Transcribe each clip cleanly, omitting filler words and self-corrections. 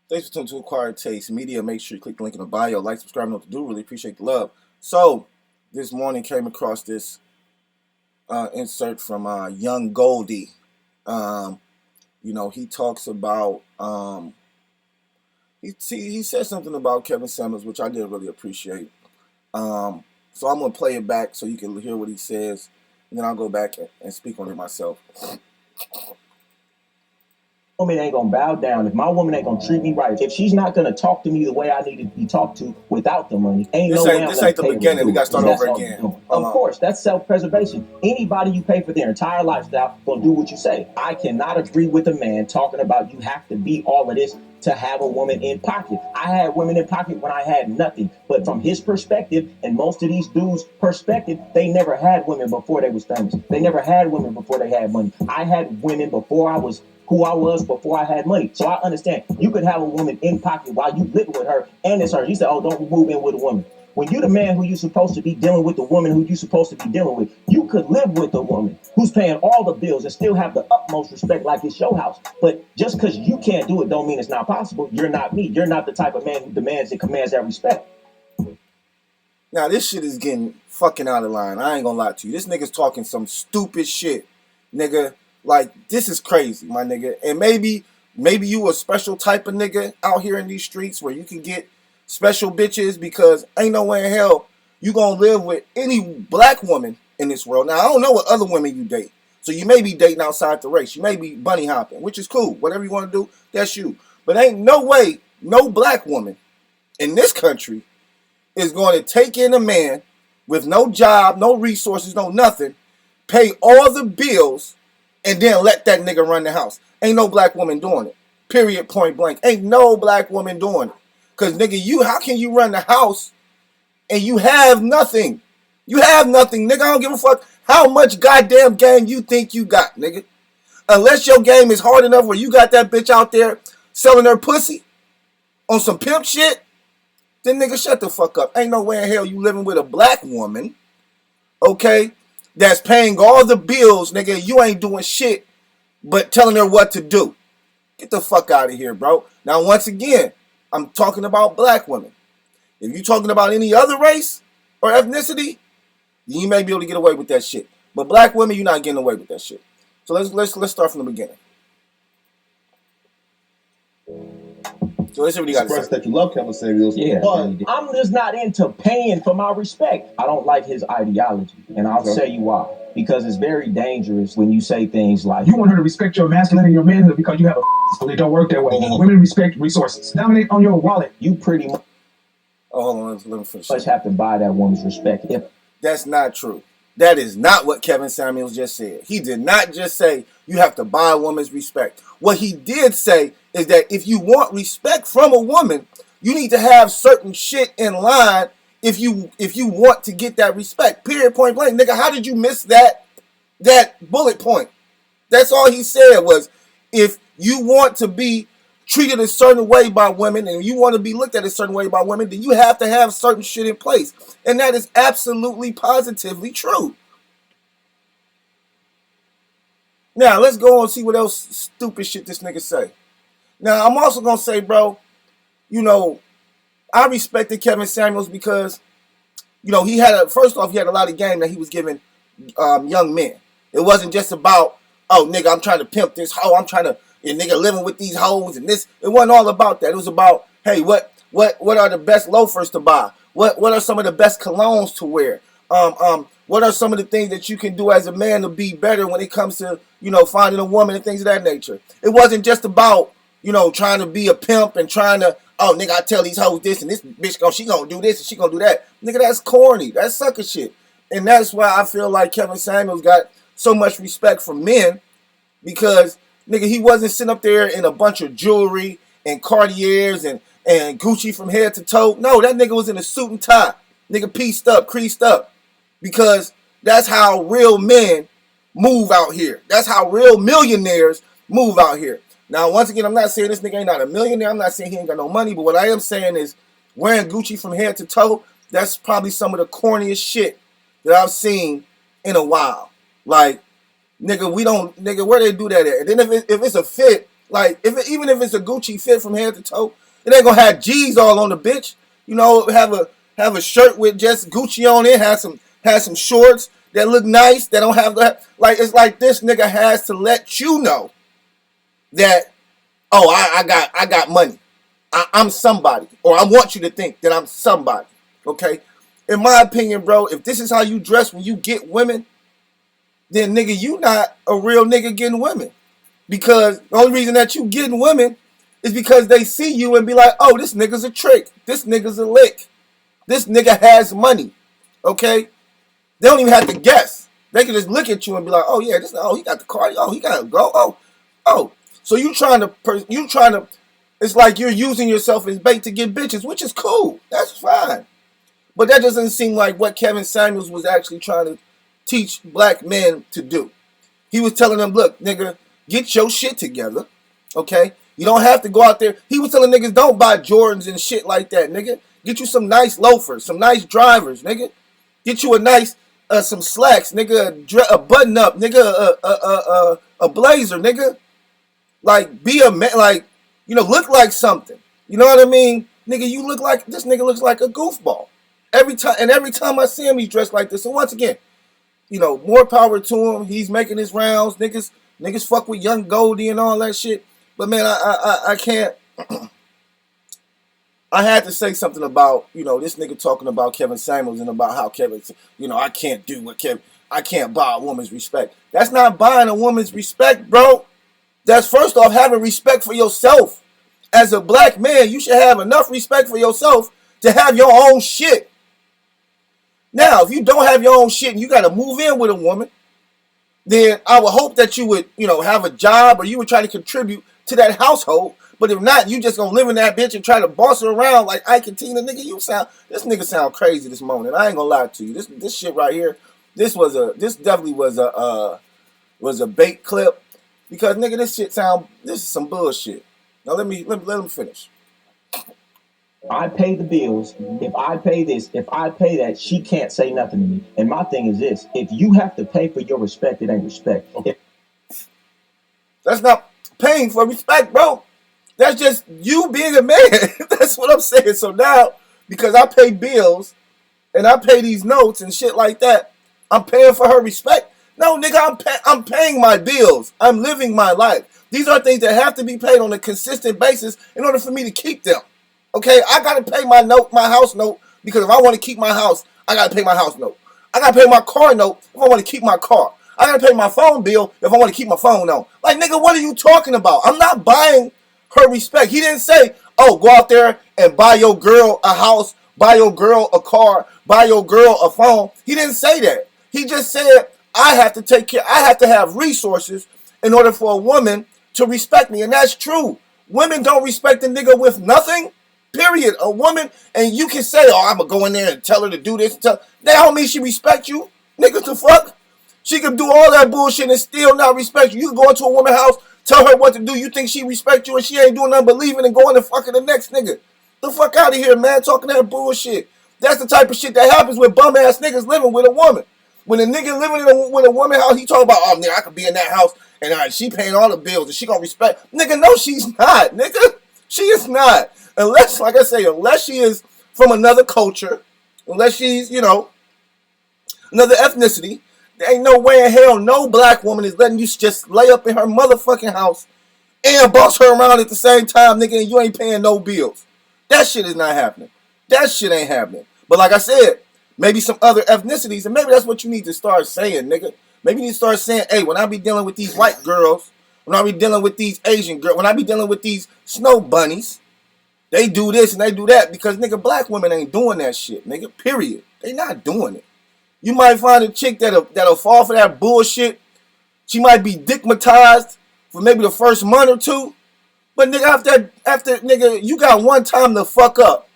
Thanks for tuning to Acquired Taste Media. Make sure you click the link in the bio, like, subscribe, know what to do. Really appreciate the love. So, this morning came across this insert from Young Goldie. He talks about he said something about Kevin Samuels, which I did really appreciate. So I'm gonna play it back so you can hear what he says, and then I'll go back and speak on it myself. Woman ain't gonna bow down, if my woman ain't gonna treat me right, if she's not gonna talk to me the way I need to be talked to without the money, This ain't the beginning. We gotta start over again. Of course, that's self-preservation. Anybody you pay for their entire lifestyle gonna do what you say. I cannot agree with a man talking about you have to be all of this to have a woman in pocket. I had women in pocket when I had nothing. But from his perspective, and most of these dudes' perspective, they never had women before they was famous. They never had women before they had money. I had women before I was who I was before I had money. So I understand you could have a woman in pocket while you living with her, and it's her. You say, oh, don't move in with a woman. When you're the man who you're supposed to be dealing with, the woman who you're supposed to be dealing with, you could live with a woman who's paying all the bills and still have the utmost respect like it's your house. But just because you can't do it don't mean it's not possible. You're not me. You're not the type of man who demands and commands that respect. Now, this shit is getting fucking out of line. I ain't gonna lie to you. This nigga's talking some stupid shit, nigga. Like, this is crazy, my nigga. And maybe you a special type of nigga out here in these streets where you can get special bitches, because ain't no way in hell you gonna live with any black woman in this world. Now, I don't know what other women you date. So you may be dating outside the race. You may be bunny hopping, which is cool. Whatever you want to do, that's you. But ain't no way no black woman in this country is going to take in a man with no job, no resources, no nothing, pay all the bills, and then let that nigga run the house. Ain't no black woman doing it. Period, point blank. Ain't no black woman doing it. Because, nigga, how can you run the house and you have nothing? You have nothing, nigga. I don't give a fuck how much goddamn game you think you got, nigga. Unless your game is hard enough where you got that bitch out there selling her pussy on some pimp shit, then nigga, shut the fuck up. Ain't no way in hell you living with a black woman, okay, that's paying all the bills, nigga. You ain't doing shit but telling her what to do. Get the fuck out of here, bro. Now, once again, I'm talking about black women. If you talking about any other race or ethnicity, you may be able to get away with that shit. But black women, you're not getting away with that shit. So let's start from the beginning. So let's see what you got to say. That you love Kevin Samuels. Yeah, but I'm just not into paying for my respect. I don't like his ideology, and I'll tell you why. Because it's very dangerous when you say things like, you want her to respect your masculinity and your manhood because you have a so it don't work that way. Women respect resources. Dominate on your wallet. You pretty much hold on, let me finish. Have to buy that woman's respect. That's not true. That is not what Kevin Samuels just said. He did not just say you have to buy a woman's respect. What he did say is that if you want respect from a woman, you need to have certain shit in line if you want to get that respect. Period, point blank. Nigga, how did you miss that bullet point? That's all he said was, if you want to be treated a certain way by women and you want to be looked at a certain way by women, then you have to have certain shit in place. And that is absolutely positively true. Now, let's go and see what else stupid shit this nigga say. Now, I'm also going to say, bro, I respected Kevin Samuels because, first off, he had a lot of game that he was giving young men. It wasn't just about, oh, nigga, I'm trying to pimp this hoe. I'm trying to, nigga, living with these hoes and this. It wasn't all about that. It was about, hey, what are the best loafers to buy? What are some of the best colognes to wear? What are some of the things that you can do as a man to be better when it comes to, finding a woman and things of that nature? It wasn't just about, trying to be a pimp and trying to, oh, nigga, I tell these hoes this and this bitch, she gonna do this and she gonna do that. Nigga, that's corny. That's sucker shit. And that's why I feel like Kevin Samuels got so much respect from men, because, nigga, he wasn't sitting up there in a bunch of jewelry and Cartiers and Gucci from head to toe. No, that nigga was in a suit and tie. Nigga pieced up, creased up. Because that's how real men move out here. That's how real millionaires move out here. Now, once again, I'm not saying this nigga ain't not a millionaire. I'm not saying he ain't got no money. But what I am saying is, wearing Gucci from head to toe, that's probably some of the corniest shit that I've seen in a while. Like, nigga, where they do that at? And then if it's a fit, Like, even if it's a Gucci fit from head to toe, it ain't gonna have G's all on the bitch. You know, have a shirt with just Gucci on it, have some shorts that look nice, that don't have that. Like, it's like this nigga has to let you know that, oh, I got money. I'm somebody. Or I want you to think that I'm somebody. Okay? In my opinion, bro, if this is how you dress when you get women, then nigga, you not a real nigga getting women. Because the only reason that you getting women is because they see you and be like, oh, this nigga's a trick. This nigga's a lick. This nigga has money. Okay? They don't even have to guess. They can just look at you and be like, oh yeah, he got the car. Oh, he got to go. Oh. So you trying to, it's like you're using yourself as bait to get bitches, which is cool. That's fine. But that doesn't seem like what Kevin Samuels was actually trying to teach black men to do. He was telling them, look, nigga, get your shit together, okay? You don't have to go out there. He was telling niggas, don't buy Jordans and shit like that, nigga. Get you some nice loafers, some nice drivers, nigga. Get you a nice, some slacks, nigga, a button up, nigga, a blazer, nigga. Like, be a man, like, you know, look like something. You know what I mean? Nigga, this nigga looks like a goofball. Every time I see him, he's dressed like this. And once again, you know, more power to him. He's making his rounds. Niggas fuck with Young Goldie and all that shit. But man, I can't. I had to say something about, you know, this nigga talking about Kevin Samuels and about how Kevin, you know, I can't buy a woman's respect. That's not buying a woman's respect, bro. That's first off having respect for yourself. As a black man, you should have enough respect for yourself to have your own shit. Now, if you don't have your own shit and you got to move in with a woman, then I would hope that you would, you know, have a job or you would try to contribute to that household. But if not, you just gonna live in that bitch and try to boss her around like Ike and Tina, nigga. This nigga sound crazy this morning. I ain't gonna lie to you. This shit right here, this definitely was a bait clip, because nigga, this is some bullshit. Now let him finish. I pay the bills. If I pay this, if I pay that, she can't say nothing to me. And my thing is this: if you have to pay for your respect, it ain't respect. That's not paying for respect, bro. That's just you being a man. That's what I'm saying. So now, because I pay bills and I pay these notes and shit like that, I'm paying for her respect. No, nigga, I'm paying my bills. I'm living my life. These are things that have to be paid on a consistent basis in order for me to keep them. Okay, I gotta pay my house note, because if I want to keep my house, I gotta pay my house note. I gotta pay my car note if I want to keep my car. I gotta pay my phone bill if I want to keep my phone on. Like, nigga, what are you talking about? I'm not buying her respect. He didn't say, oh, go out there and buy your girl a house, buy your girl a car, buy your girl a phone. He didn't say that. He just said, I have to have resources in order for a woman to respect me. And that's true. Women don't respect a nigga with nothing. Period. A woman, and you can say, oh, I'm going to go in there and tell her to do this. That don't mean she respect you. Niggas, the fuck? She can do all that bullshit and still not respect you. You can go into a woman's house, tell her what to do. You think she respect you and she ain't doing nothing but leaving and going and fucking the next nigga. The fuck out of here, man. Talking that bullshit. That's the type of shit that happens with bum ass niggas living with a woman. When a nigga living with a woman house, he talking about, oh, nigga, I could be in that house and she paying all the bills and she gonna respect. Nigga, no, she's not, nigga. She is not. Unless, like I say, unless she is from another culture, unless she's, you know, another ethnicity, there ain't no way in hell no black woman is letting you just lay up in her motherfucking house and boss her around at the same time, nigga, and you ain't paying no bills. That shit is not happening. That shit ain't happening. But like I said, maybe some other ethnicities, and maybe that's what you need to start saying, nigga. Maybe you need to start saying, hey, when I be dealing with these white girls, when I be dealing with these Asian girls, when I be dealing with these snow bunnies, they do this and they do that, because, nigga, black women ain't doing that shit, nigga, period. They not doing it. You might find a chick that'll fall for that bullshit. She might be dickmatized for maybe the first month or two. But, nigga, after nigga, you got one time to fuck up.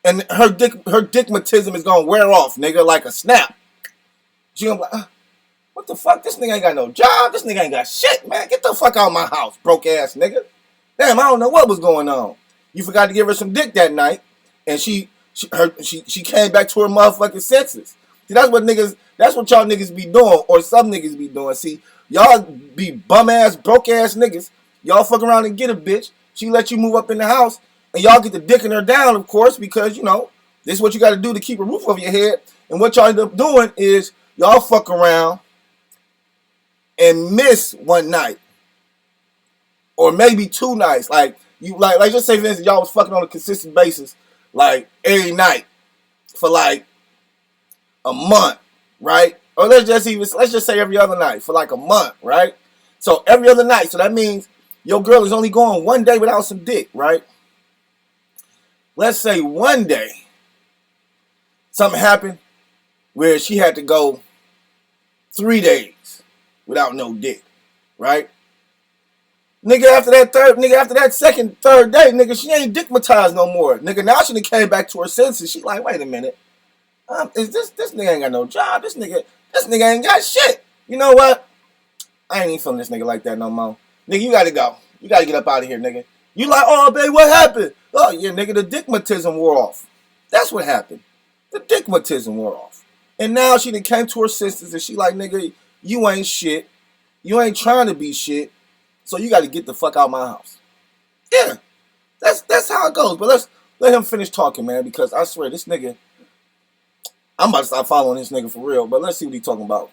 And her dickmatism is gonna wear off, nigga, like a snap. She gonna be like, what the fuck? This nigga ain't got no job. This nigga ain't got shit, man. Get the fuck out of my house, broke ass nigga. Damn, I don't know what was going on. You forgot to give her some dick that night, and she came back to her motherfucking senses. See, that's what y'all niggas be doing, or some niggas be doing. See, y'all be bum ass, broke ass niggas, Y'all fuck around and get a bitch. She let you move up in the house, and y'all get the dicking her down, of course, because, you know, this is what you got to do to keep a roof over your head. And what y'all end up doing is y'all fuck around and miss one night. Or maybe 2 nights. Like just say, for instance, y'all was fucking on a consistent basis, like every night for like a month, right? Or let's just say every other night for like a month, right? So every other night. So that means your girl is only going 1 day without some dick, right? Let's say one day something happened where she had to go 3 days without no dick, right? Nigga, after that second, third day, nigga, she ain't dickmatized no more. Nigga, now she done came back to her senses. She like, wait a minute. Is this nigga ain't got no job. This nigga ain't got shit. You know what? I ain't even feeling this nigga like that no more. Nigga, you gotta go. You gotta get up out of here, nigga. You like, oh, babe, what happened? Oh, yeah, nigga, the dickmatism wore off. That's what happened. The dickmatism wore off. And now she done came to her senses and she like, nigga, you ain't shit. You ain't trying to be shit. So you got to get the fuck out of my house. Yeah, that's how it goes. But let's let him finish talking, man, because I swear this nigga, I'm about to start following this nigga for real. But let's see what he's talking about.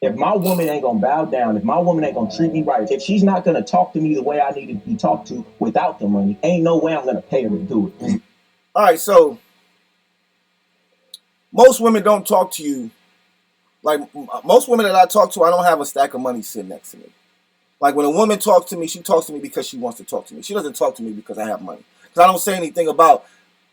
If my woman ain't gonna bow down, if my woman ain't gonna treat me right, if she's not gonna talk to me the way I need to be talked to without the money, ain't no way I'm gonna pay her to do it. All right, so most women don't talk to you. Like most women that I talk to, I don't have a stack of money sitting next to me. Like when a woman talks to me, she talks to me because she wants to talk to me. She doesn't talk to me because I have money. Because I don't say anything about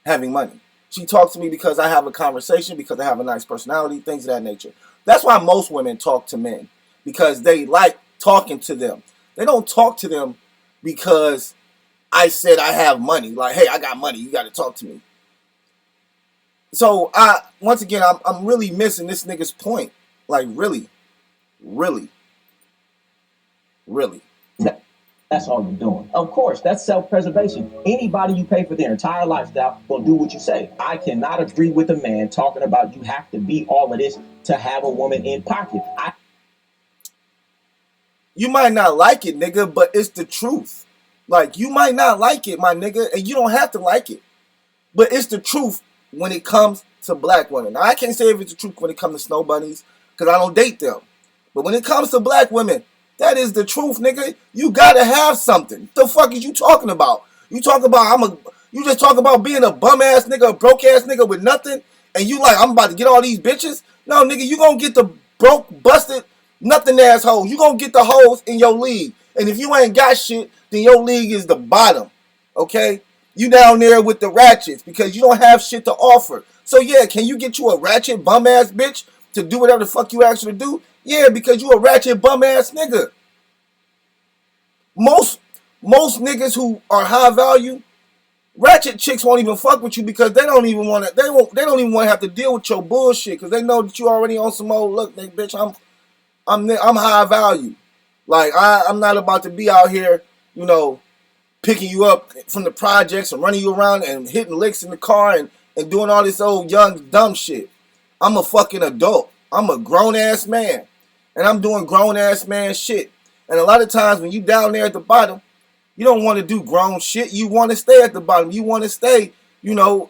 having money. She talks to me because I have a conversation, because I have a nice personality, things of that nature. That's why most women talk to men, because they like talking to them. They don't talk to them because I said I have money. Like, hey, I got money. You got to talk to me. So once again, I'm really missing this nigga's point. Like really. That's all you're doing. Of course, that's self-preservation. Anybody you pay for their entire lifestyle will do what you say. I cannot agree with a man talking about you have to be all of this to have a woman in pocket. You might not like it, nigga, but it's the truth. Like, you might not like it, my nigga, and you don't have to like it. But it's the truth when it comes to black women. Now, I can't say if it's the truth when it comes to snow bunnies, because I don't date them. But when it comes to black women, that is the truth, nigga. You gotta have something. The fuck is you talking about? You talk about you just talk about being a bum ass nigga, a broke ass nigga with nothing, and you like, I'm about to get all these bitches. No, nigga, you gonna get the broke, busted, nothing ass hoes. You gonna get the hoes in your league. And if you ain't got shit, then your league is the bottom. Okay? You down there with the ratchets because you don't have shit to offer. So yeah, can you get you a ratchet bum ass bitch to do whatever the fuck you ask her to do? Yeah, because you a ratchet bum ass nigga. Most niggas who are high value, ratchet chicks won't even fuck with you because they don't even want to. They don't even want to have to deal with your bullshit because they know that you already on some old look, bitch. I'm high value. Like I'm not about to be out here, you know, picking you up from the projects and running you around and hitting licks in the car and doing all this old young dumb shit. I'm a fucking adult. I'm a grown ass man. And I'm doing grown ass man shit. And a lot of times when you down there at the bottom, you don't want to do grown shit. You want to stay at the bottom. You want to stay, you know,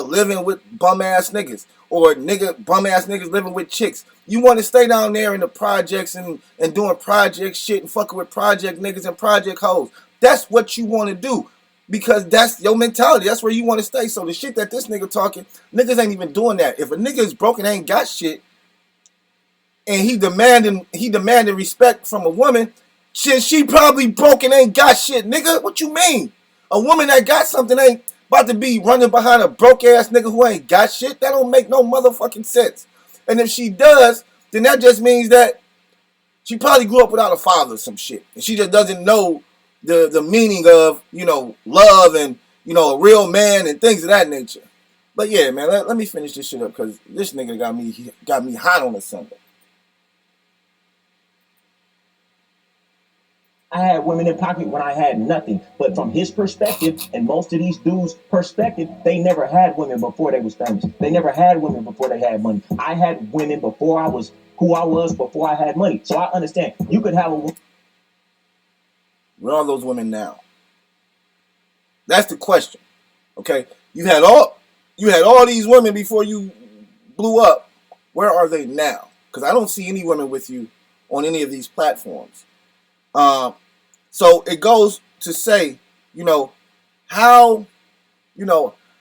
living with bum ass niggas or bum ass niggas living with chicks. You want to stay down there in the projects and doing project shit and fucking with project niggas and project hoes. That's what you want to do because that's your mentality. That's where you want to stay. So the shit that this nigga talking, niggas ain't even doing that. If a nigga is broken, ain't got shit, and he demanding respect from a woman, shit, she probably broken, ain't got shit, nigga. What you mean? A woman that got something ain't about to be running behind a broke ass nigga who ain't got shit. That don't make no motherfucking sense. And if she does, then that just means that she probably grew up without a father or some shit. And she just doesn't know the meaning of, you know, love and, you know, a real man and things of that nature. But yeah, man, let me finish this shit up because this nigga got me hot on the Sunday. I had women in pocket when I had nothing. But from his perspective, and most of these dudes' perspective, they never had women before they was famous. They never had women before they had money. I had women before I was who I was, before I had money. So I understand. You could have a woman. Where are those women now? That's the question. Okay, you had all these women before you blew up. Where are they now? Because I don't see any women with you on any of these platforms. So it goes to say, you know, how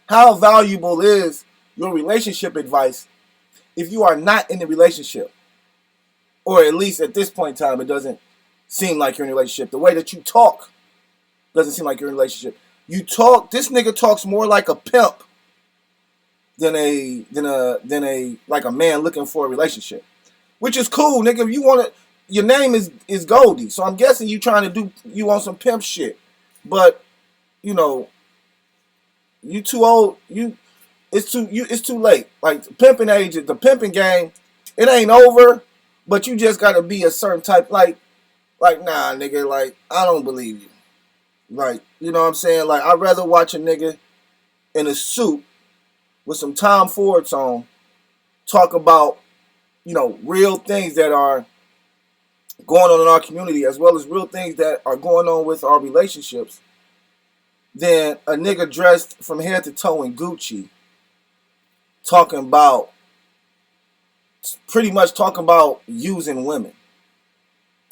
valuable is your relationship advice if you are not in the relationship, or at least at this point in time, it doesn't seem like you're in a relationship. The way that you talk doesn't seem like you're in a relationship. This nigga talks more like a pimp than a like a man looking for a relationship, which is cool, nigga. If you want to, your name is Goldie, so I'm guessing you want some pimp shit, but you know, you too old. It's too late. Like pimping age, the pimping game, it ain't over, but you just gotta be a certain type. Like nah, nigga. Like I don't believe you. Like you know what I'm saying. Like I'd rather watch a nigga in a suit with some Tom Fords on talk about, you know, real things that are going on in our community, as well as real things that are going on with our relationships, than a nigga dressed from head to toe in Gucci pretty much talking about using women.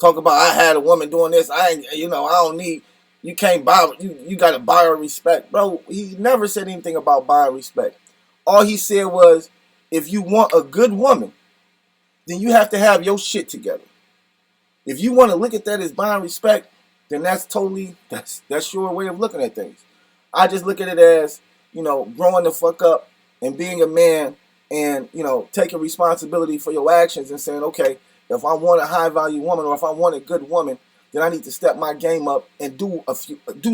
Talk about I had a woman doing this. I don't need. You can't buy. You got to buy her respect, bro. He never said anything about buying respect. All he said was, if you want a good woman, then you have to have your shit together. If you want to look at that as buying respect, then that's your way of looking at things. I just look at it as, you know, growing the fuck up and being a man and, you know, taking responsibility for your actions and saying, okay, if I want a high value woman or if I want a good woman, then I need to step my game up and do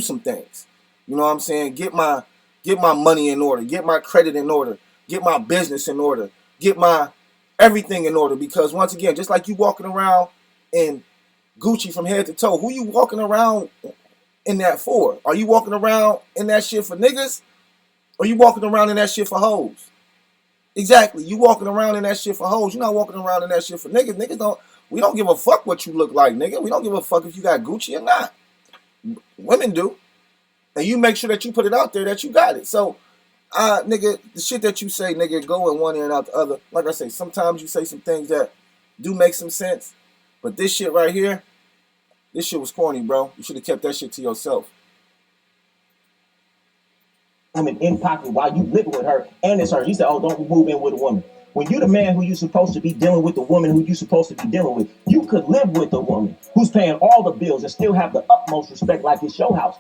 some things. You know what I'm saying? Get my money in order, get my credit in order, get my business in order, get my everything in order. Because once again, just like you walking around in Gucci from head to toe, who you walking around in that for? Are you walking around in that shit for niggas? Or you walking around in that shit for hoes? Exactly. You walking around in that shit for hoes. You're not walking around in that shit for niggas. We don't give a fuck what you look like, nigga. We don't give a fuck if you got Gucci or not. Women do. And you make sure that you put it out there that you got it. So, nigga, the shit that you say, nigga, go in one ear and out the other. Like I say, sometimes you say some things that do make some sense. But this shit right here, this shit was corny, bro. You should have kept that shit to yourself. Woman in pocket while you living with her, and it's her. You said, oh, don't move in with a woman. When you're the man who you're supposed to be dealing with, the woman who you're supposed to be dealing with, you could live with a woman who's paying all the bills and still have the utmost respect like it's your house.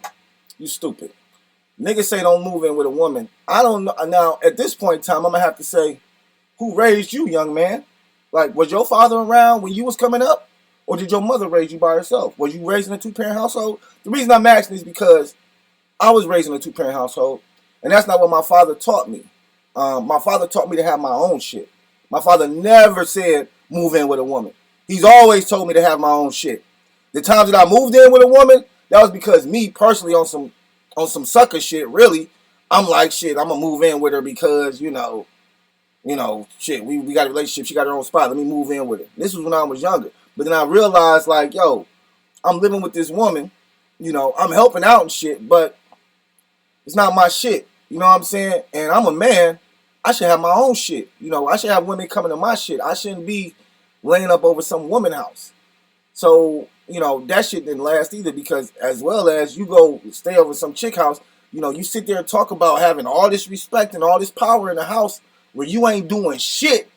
You stupid. Niggas say don't move in with a woman. I don't know. Now, at this point in time, I'm going to have to say, who raised you, young man? Like, was your father around when you was coming up? Or did your mother raise you by herself? Was you raised in a two-parent household? The reason I'm asking is because I was raised in a two-parent household. And that's not what my father taught me. My father taught me to have my own shit. My father never said move in with a woman. He's always told me to have my own shit. The times that I moved in with a woman, that was because me personally on some sucker shit, really. I'm like, shit, I'm going to move in with her because, you know, shit, we got a relationship. She got her own spot. Let me move in with her. This was when I was younger. But then I realized, like, yo, I'm living with this woman. You know, I'm helping out and shit, but it's not my shit. You know what I'm saying? And I'm a man. I should have my own shit. You know, I should have women coming to my shit. I shouldn't be laying up over some woman house. So, you know, that shit didn't last either because as well as you go stay over some chick house, you know, you sit there and talk about having all this respect and all this power in the house where you ain't doing shit.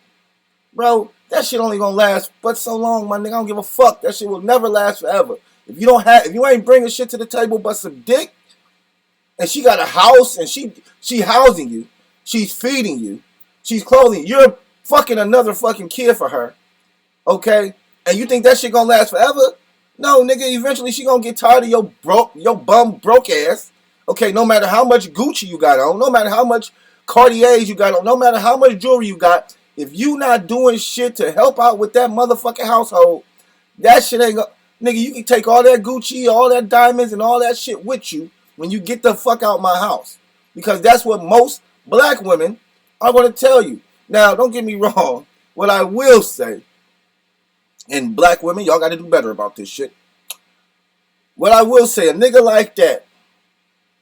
Bro, that shit only gonna last but so long, my nigga. I don't give a fuck. That shit will never last forever. If you ain't bringing shit to the table but some dick, and she got a house and she housing you, she's feeding you, she's clothing you, you're fucking another fucking kid for her, okay? And you think that shit gonna last forever? No, nigga, eventually she gonna get tired of your bum broke ass, okay? No matter how much Gucci you got on, no matter how much Cartiers you got on, no matter how much jewelry you got, if you not doing shit to help out with that motherfucking household, that shit ain't gonna, nigga, you can take all that Gucci, all that diamonds and all that shit with you when you get the fuck out my house. Because that's what most black women are going to tell you. Now, don't get me wrong. What I will say, and black women, y'all got to do better about this shit. What I will say, a nigga like that,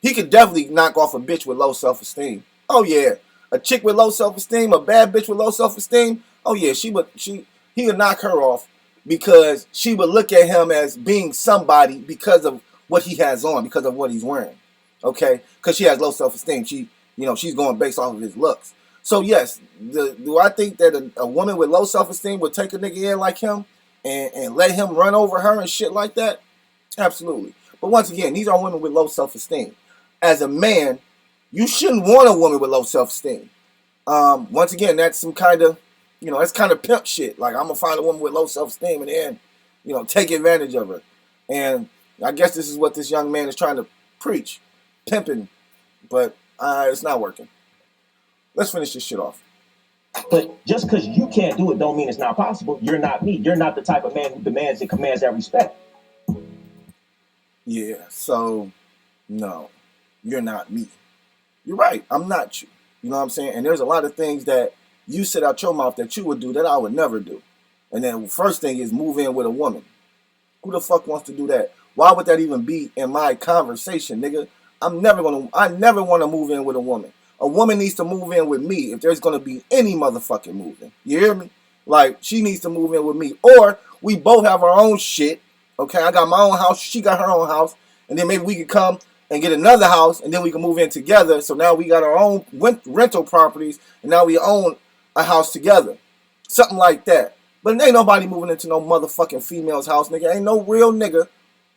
he could definitely knock off a bitch with low self-esteem. Oh yeah, a chick with low self-esteem, a bad bitch with low self-esteem. Oh yeah, he would knock her off because she would look at him as being somebody because of what he has on, because of what he's wearing. Okay, because she has low self-esteem. She's going based off of his looks. So yes, do I think that a woman with low self-esteem would take a nigga in like him and let him run over her and shit like that? Absolutely. But once again, these are women with low self-esteem. As a man, you shouldn't want a woman with low self-esteem. Once again, that's some kind of, that's kind of pimp shit. Like, I'm going to find a woman with low self-esteem and then, take advantage of her. And I guess this is what this young man is trying to preach. Pimping. But it's not working. Let's finish this shit off. But just because you can't do it don't mean it's not possible. You're not me. You're not the type of man who demands and commands that respect. Yeah, so, no. You're not me. You're right. I'm not you. You know what I'm saying? And there's a lot of things that you said out your mouth that you would do that I would never do. And then the first thing is move in with a woman. Who the fuck wants to do that? Why would that even be in my conversation, nigga? I never want to move in with a woman. A woman needs to move in with me if there's going to be any motherfucking moving. You hear me? Like, she needs to move in with me. Or we both have our own shit. Okay, I got my own house. She got her own house. And then maybe we could come and get another house, and then we can move in together. So now we got our own rental properties, and now we own a house together. Something like that. But ain't nobody moving into no motherfucking female's house, nigga. Ain't no real nigga.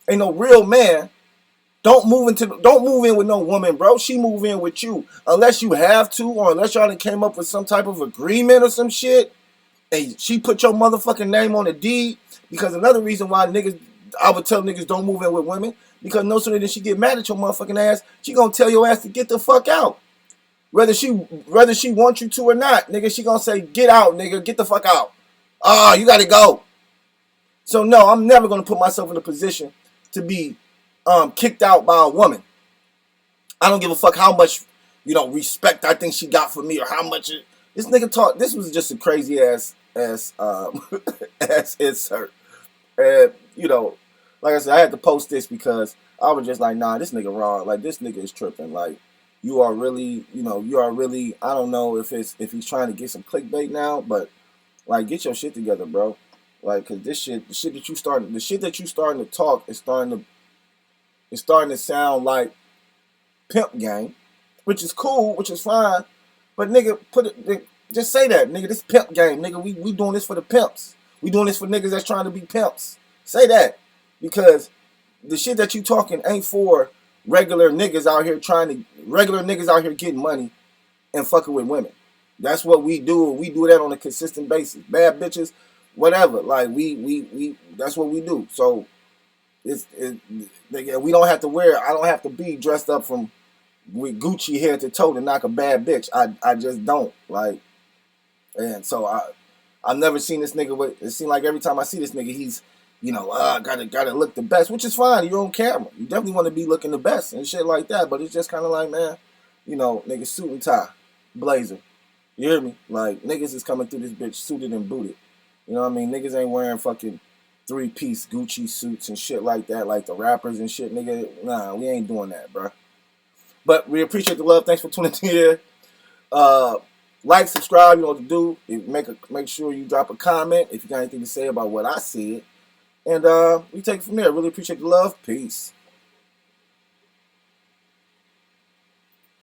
Ain't no real man. Don't move in with no woman, bro. She move in with you. Unless you have to, or unless y'all done came up with some type of agreement or some shit, and she put your motherfucking name on the deed. Because another reason why I would tell niggas don't move in with women, because no sooner than she get mad at your motherfucking ass, she gonna tell your ass to get the fuck out. Whether she wants you to or not, nigga, she gonna say, get out, nigga, get the fuck out. You gotta go. So no, I'm never gonna put myself in a position to be kicked out by a woman. I don't give a fuck how much, respect I think she got for me or how much this nigga talk. This was just a crazy ass insert. And, like I said, I had to post this because I was just like, nah, this nigga wrong. Like, this nigga is tripping. Like, you are really, I don't know if he's trying to get some clickbait now, but, like, get your shit together, bro. Like, cause the shit that you starting to talk is starting to sound like pimp gang, which is cool, which is fine. But nigga, just say that, nigga, this pimp gang, nigga, we doing this for the pimps. We doing this for niggas that's trying to be pimps. Say that. Because the shit that you talking ain't for regular niggas out here getting money and fucking with women. That's what we do. We do that on a consistent basis. Bad bitches, whatever. Like we that's what we do. So we don't have to I don't have to be dressed up with Gucci head to toe to knock a bad bitch. I just don't. Like, and so I've never seen this nigga it seems like every time I see this nigga, he's gotta look the best, which is fine. You're on camera. You definitely want to be looking the best and shit like that. But it's just kind of like, man, nigga, suit and tie, blazer. You hear me? Like, niggas is coming through this bitch suited and booted. You know what I mean? Niggas ain't wearing fucking 3-piece Gucci suits and shit like that, like the rappers and shit, nigga. Nah, we ain't doing that, bro. But we appreciate the love. Thanks for tuning in here. Like, subscribe, you know what to do. Make sure you drop a comment if you got anything to say about what I said. And we take it from there. Really appreciate the love. Peace.